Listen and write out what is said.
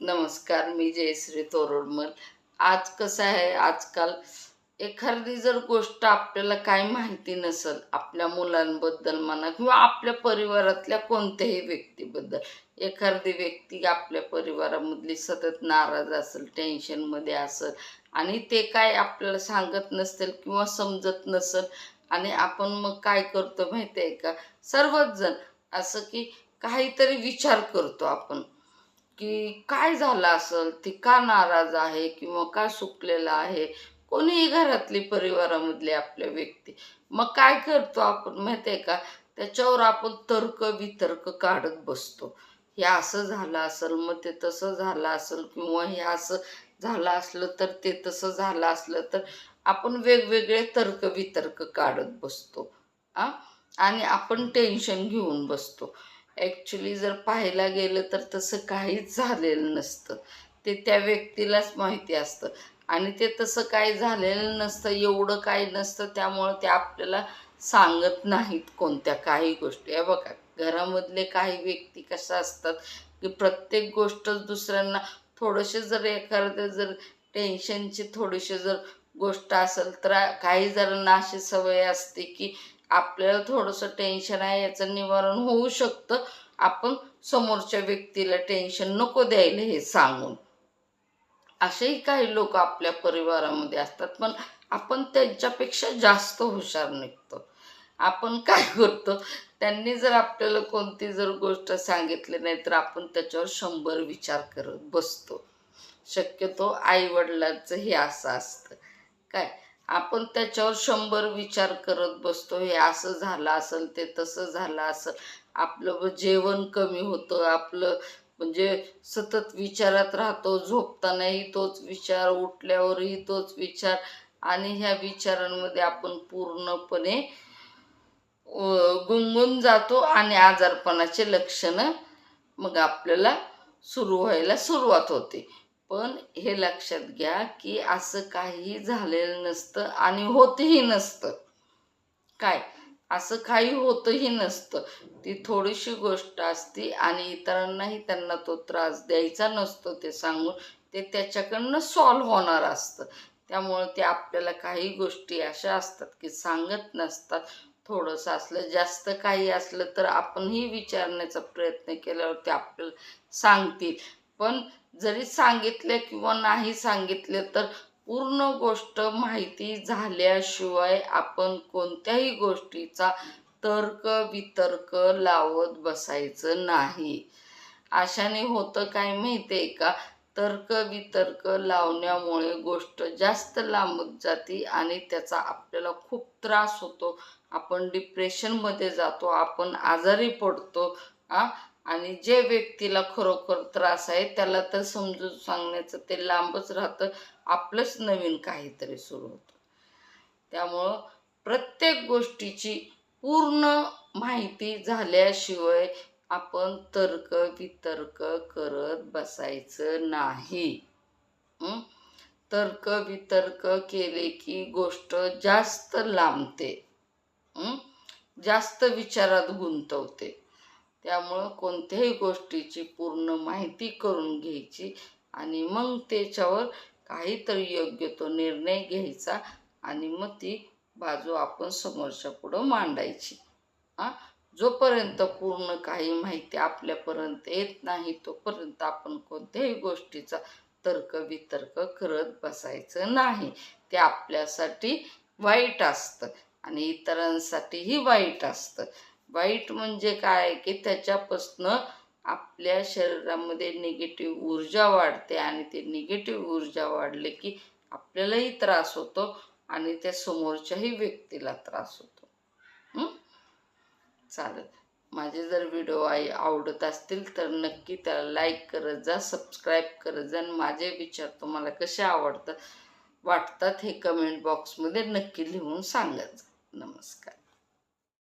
नमस्कार, मी जयश्री तोरडमल. आज कसं आहे, आजकाल एखादी जर गोष्ट आपल्याला काही माहिती नसेल, आपल्या मुलांबद्दल म्हणा किंवा आपल्या परिवारातल्या कोणत्याही व्यक्तीबद्दल, एखादी व्यक्ती आपल्या परिवारामधली सतत नाराज असेल, टेन्शनमध्ये असेल आणि ते काय आपल्याला सांगत नसतील किंवा समजत नसेल आणि आपण मग काय करतो माहिती आहे का, सर्वच जण असं की काहीतरी विचार करतो आपण की काय झालं असेल, ती का नाराज आहे किंवा का सुकलेला आहे, कोणीही घरातली परिवारामधली आपल्या व्यक्ती. मग काय करतो आपण माहिती आहे का, त्याच्यावर आपण तर्क-वितर्क काढत बसतो. हे असं झालं असेल, मग ते तसं झालं असेल किंवा हे असं झालं असलं तर ते तसं झालं असलं तर आपण वेगवेगळे तर्क-वितर्क काढत बसतो. आ आणि आपण टेन्शन घेऊन बसतो. ॲक्च्युली जर पाहायला गेलं तर तसं काहीच झालेलं नसतं. ते त्या व्यक्तीलाच माहिती असतं आणि ते तसं काही झालेलं नसतं, एवढं काही नसतं. त्यामुळं ते आपल्याला सांगत नाहीत कोणत्या काही गोष्टी. हे बघा, घरामधले काही व्यक्ती कशा असतात, की प्रत्येक गोष्टच दुसऱ्यांना थोडेसे जर एखादं जर टेन्शनची थोडीशी जर गोष्ट असेल तर काही जणांना अशी सवय असते, की आपल्याला थोडंसं टेन्शन आहे याचं निवारण होऊ शकतं, आपण समोरच्या व्यक्तीला टेन्शन नको द्यायला हे सांगून. असेही काही लोक आपल्या परिवारामध्ये असतात, पण आपण त्यांच्यापेक्षा जास्त हुशार निघतो. आपण काय करतो, त्यांनी जर आपल्याला कोणती जर गोष्ट सांगितली नाही तर आपण त्याच्यावर 100 विचार करत बसतो. शक्यतो आई-वडिलांचं हे असं असतं. काय, आपण त्याच्यावर 100 विचार करत बसतो. हे असं झालं असेल, ते तसं झालं असेल, आपलं जेवण कमी होतं, आपलं म्हणजे सतत विचारात राहतो, झोपतानाही तोच विचार, उठल्यावरही तोच विचार आणि ह्या विचारांमध्ये आपण पूर्णपणे गुंगून जातो आणि आजारपणाचे लक्षणं मग आपल्याला सुरू व्हायला सुरुवात होते. पण हे लक्षात घ्या, की असं काहीही झालेलं नसतं आणि होतही नसतं. काय, असं काही होतही नसतं. ती थोडीशी गोष्ट असते आणि इतरांनाही त्यांना तो त्रास द्यायचा नसतो ते सांगून. ते त्याच्याकडनं सॉल्व्ह होणार असतं. त्यामुळं ते आपल्याला काही गोष्टी अशा असतात, की सांगत नसतात. थोडंसं असलं, जास्त काही असलं तर आपणही विचारण्याचा प्रयत्न केल्यावर ते आपल्याला सांगतील. पण जरी सांगितले किंवा नाही सांगितले तर पूर्ण गोष्ट माहिती झाल्याशिवाय आपण कोणत्याही गोष्टीचा तर्क-वितर्क लावत बसायचं नाही. अशाने होतं काय माहिती आहे का, तर्क-वितर्क लावण्यामुळे गोष्ट जास्त लांबत जाते आणि त्याचा आपल्याला खूप त्रास होतो. आपण डिप्रेशनमध्ये जातो, आपण आजारी पडतो. आणि जे व्यक्तीला खरोखर त्रास आहे त्याला तर समजून सांगण्याचं ते लांबच राहतं. आपलंच नवीन काहीतरी सुरू होतं. त्यामुळं प्रत्येक गोष्टीची पूर्ण माहिती झाल्याशिवाय आपण तर्क-वितर्क करत बसायचं नाही. हं? तर्क-वितर्क केले की गोष्ट जास्त लांबते. जास्त विचारात गुंतवते. त्यामुळं कोणत्याही गोष्टीची पूर्ण माहिती करून घ्यायची आणि मग त्याच्यावर काहीतरी योग्य तो निर्णय घ्यायचा आणि मग ती बाजू आपण समोरच्या पुढं मांडायची. हां, जोपर्यंत पूर्ण काही माहिती आपल्यापर्यंत येत नाही तोपर्यंत आपण कोणत्याही गोष्टीचा तर्क-वितर्क करत बसायचं नाही. ते आपल्यासाठी वाईट असतं आणि इतरांसाठीही वाईट असतं. वाईट म्हणजे काय, की त्याच्यापासनं आपल्या शरीरामध्ये निगेटिव्ह ऊर्जा वाढते आणि ती निगेटिव्ह ऊर्जा वाढली की आपल्यालाही त्रास होतो आणि त्या समोरच्याही व्यक्तीला त्रास होतो. हं? चालेल. माझे जर व्हिडिओ आवडत असतील तर नक्की त्याला लाईक करत जा, सबस्क्राईब करत जा आणि माझे विचार तुम्हाला कसे वाटतात हे कमेंट बॉक्समध्ये नक्की लिहून सांगत जा. नमस्कार.